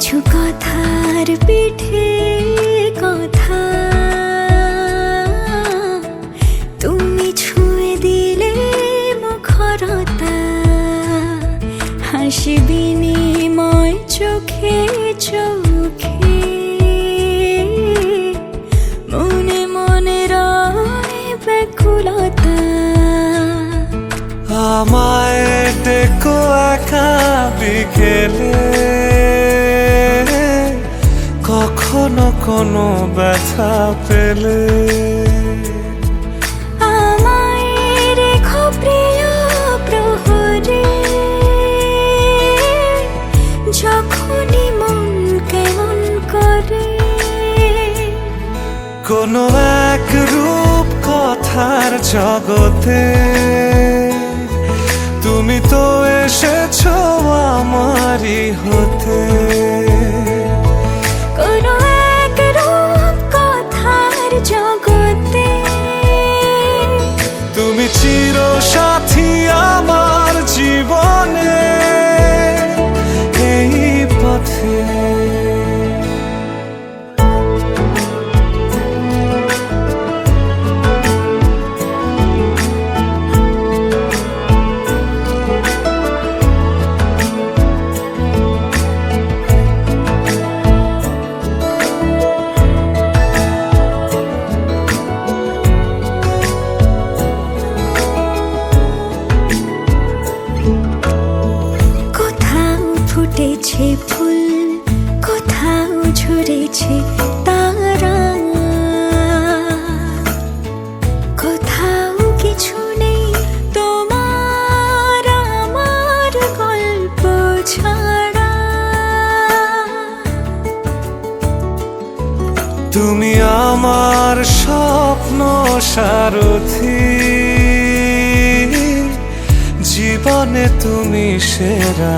কিছু কথার পিঠে কথা তুমি ছুঁয়ে দিলে মুখরতা, হাসি বিনিময় চোখে চোখে, মনে মনে রয় ব্যাকুলতা। আমায় ডেকো একা বিকেলে, কখনো কোনো ব্যথা পেলে। আমায় রেখো প্রিয় প্রহরে, যখনই মন কেমন করে। কোনো এক রূপ কথার জগতে তুমি তো এসেছো আমারই হতে। কোনো এক রূপ কথার জগতে তুমি চির সাথী আমার জীবনে, এই পথে। ফুটেছে ফুল, কোথাও ঝরেছে তারা, কোথাও কিছু নেই তোমার আমার গল্প ছাড়া। তুমি আমার স্বপ্ন সারথি, জীবনে তুমি সেরা।